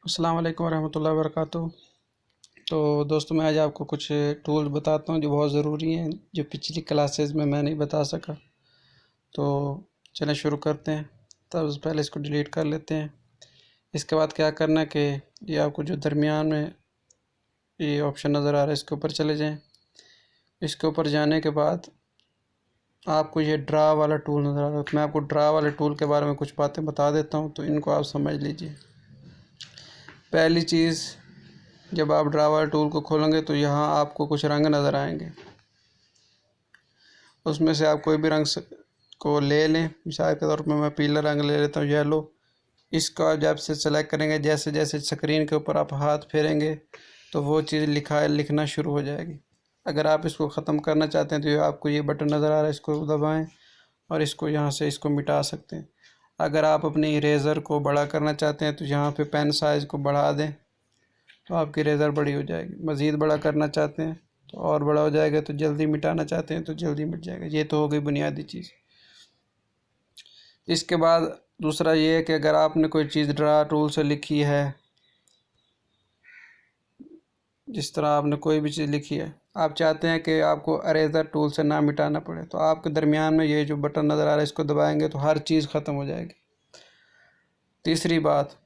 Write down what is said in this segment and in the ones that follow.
अस्सलाम वालेकुम रहमतुल्लाहि वबरकातुहू। तो दोस्तों, मैं आज आपको कुछ टूल्स बताता हूँ जो बहुत ज़रूरी हैं, जो पिछली क्लासेस में मैं नहीं बता सका। तो चलें शुरू करते हैं। तब पहले इसको डिलीट कर लेते हैं। इसके बाद क्या करना है कि ये आपको जो दरमियान में ये ऑप्शन नज़र आ रहा है, इसके ऊपर चले जाएँ। इसके ऊपर जाने के बाद आपको ये ड्रा वाला टूल नज़र आ रहा है। तो मैं आपको ड्रा वाले टूल के बारे में कुछ बातें बता देता हूँ, तो इनको आप समझ लीजिए। पहली चीज़, जब आप ड्रा वाले टूल को खोलेंगे तो यहाँ आपको कुछ रंग नज़र आएंगे। उसमें से आप कोई भी रंग को ले लें। मिसाल के तौर पर मैं पीला रंग ले लेता हूँ, येलो। इसको आप जब से सेलेक्ट करेंगे, जैसे जैसे स्क्रीन के ऊपर आप हाथ फेरेंगे तो वो चीज़ लिखना शुरू हो जाएगी। अगर आप इसको ख़त्म करना चाहते हैं तो ये आपको ये बटन नज़र आ रहा है, इसको दबाएँ और इसको यहाँ से इसको मिटा सकते हैं। अगर आप अपने इरेज़र को बड़ा करना चाहते हैं तो यहाँ पे पेन साइज़ को बढ़ा दें तो आपकी इरेज़र बड़ी हो जाएगी। मज़ीद बड़ा करना चाहते हैं तो और बड़ा हो जाएगा, तो जल्दी मिटाना चाहते हैं तो जल्दी मिट जाएगा। ये तो हो गई बुनियादी चीज़। इसके बाद दूसरा ये है कि अगर आपने कोई चीज़ ड्रा टूल से लिखी है, जिस तरह आपने कोई भी चीज़ लिखी है, आप चाहते हैं कि आपको इरेज़र टूल से ना मिटाना पड़े, तो आपके दरमियान में ये जो बटन नज़र आ रहा है, इसको दबाएंगे तो हर चीज़ ख़त्म हो जाएगी। तीसरी बात,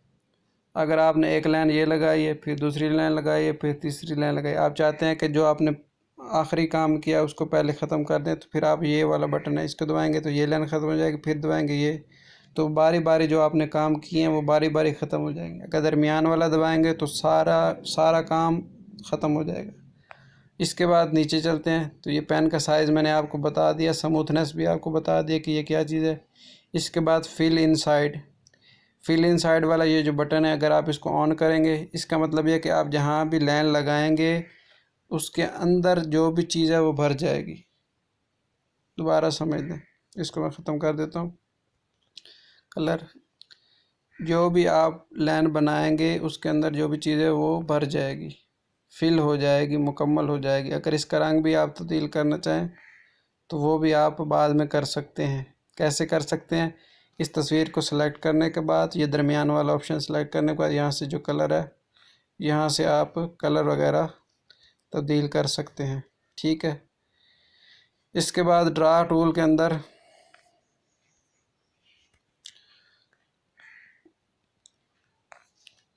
अगर आपने एक लाइन ये लगाई है, फिर दूसरी लाइन लगाई है, फिर तीसरी लाइन लगाई, आप चाहते हैं कि जो आपने आखिरी काम किया उसको पहले ख़त्म कर दें, तो फिर आप ये वाला बटन है, इसको दबाएंगे तो ये लाइन ख़त्म हो जाएगी। फिर दबाएंगे ये, तो बारी बारी जो आपने काम किए हैं वो बारी बारी ख़त्म हो जाएंगे। अगर दरमियान वाला दबाएंगे तो सारा काम ख़त्म हो जाएगा। इसके बाद नीचे चलते हैं तो ये पेन का साइज़ मैंने आपको बता दिया, स्मूथनेस भी आपको बता दिया कि ये क्या चीज़ है। इसके बाद फिल इन साइड वाला ये जो बटन है, अगर आप इसको ऑन करेंगे, इसका मतलब ये कि आप जहाँ भी लाइन लगाएंगे उसके अंदर जो भी चीज़ है वो भर जाएगी। दोबारा समझ लें, इसको मैं ख़त्म कर देता हूँ। कलर, जो भी आप लाइन बनाएंगे उसके अंदर जो भी चीज़ है वो भर जाएगी, फिल हो जाएगी, मुकम्मल हो जाएगी। अगर इसका रंग भी आप तब्दील करना चाहें तो वो भी आप बाद में कर सकते हैं। कैसे कर सकते हैं? इस तस्वीर को सेलेक्ट करने के बाद, ये दरमियान वाला ऑप्शन सेलेक्ट करने के बाद, यहाँ से जो कलर है, यहाँ से आप कलर वगैरह तब्दील कर सकते हैं। ठीक है। इसके बाद ड्रा टूल के अंदर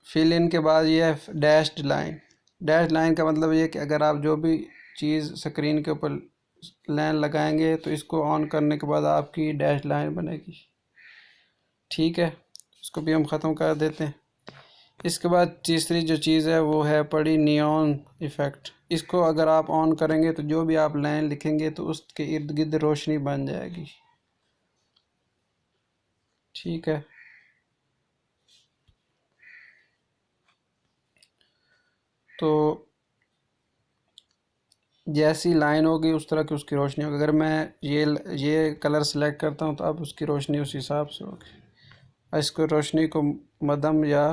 फिल इन के बाद ये है डैश्ड लाइन। डैश लाइन का मतलब ये कि अगर आप जो भी चीज़ स्क्रीन के ऊपर लाइन लगाएंगे तो इसको ऑन करने के बाद आपकी डैश लाइन बनेगी। ठीक है, इसको भी हम ख़त्म कर देते हैं। इसके बाद तीसरी जो चीज़ है वो है पड़ी नियॉन इफ़ेक्ट। इसको अगर आप ऑन करेंगे तो जो भी आप लाइन लिखेंगे तो उसके इर्द गिर्द रोशनी बन जाएगी। ठीक है। तो जैसी लाइन होगी उस तरह की उसकी रोशनी होगी। अगर मैं ये कलर सेलेक्ट करता हूँ तो अब उसकी रोशनी उस हिसाब से होगी। इसको रोशनी को मध्यम या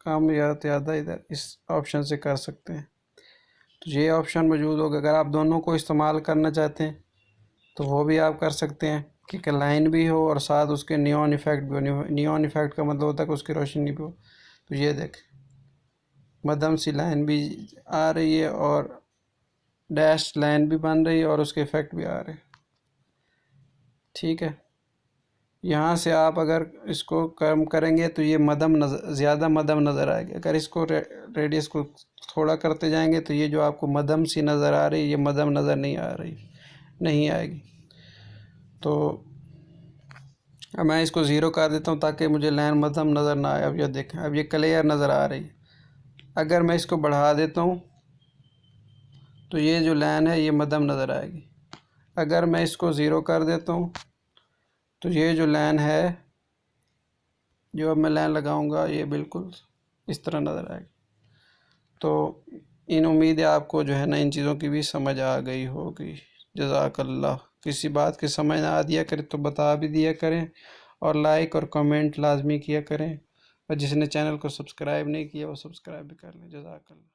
कम या ज़्यादा इधर इस ऑप्शन से कर सकते हैं। तो ये ऑप्शन मौजूद होगा। अगर आप दोनों को इस्तेमाल करना चाहते हैं तो वो भी आप कर सकते हैं कि लाइन भी हो और साथ उसके नियॉन इफ़ेक्ट भी हो। नियॉन इफ़ेक्ट का मतलब होता है कि उसकी रोशनी भी हो। तो ये देख, मध्यम सी लाइन भी आ रही है और डैश लाइन भी बन रही है और उसके इफ़ेक्ट भी आ रहे हैं। ठीक है। यहाँ से आप अगर इसको कम करेंगे तो ये ज़्यादा मध्यम नज़र आएगी। अगर इसको रेडियस को थोड़ा करते जाएंगे तो ये जो आपको मध्यम सी नज़र आ रही है, ये मध्यम नज़र नहीं आएगी। तो अब मैं इसको ज़ीरो कर देता हूँ ताकि मुझे लाइन मध्यम नज़र ना आए। अब ये देखें, अब ये क्लियर नज़र आ रही है। अगर मैं इसको बढ़ा देता हूँ तो ये जो लाइन है ये मध्यम नज़र आएगी। अगर मैं इसको ज़ीरो कर देता हूँ तो ये जो लाइन है, जो अब मैं लाइन लगाऊंगा, ये बिल्कुल इस तरह नज़र आएगी। तो इन उम्मीद है आपको जो है ना इन चीज़ों की भी समझ आ गई होगी। जज़ाकल्लाह। किसी बात की समझ ना आ दिया करे तो बता भी दिया करें, और लाइक और कमेंट लाजमी किया करें, और जिसने चैनल को सब्सक्राइब नहीं किया वो सब्सक्राइब भी कर लें। जज़ाकल्लाह।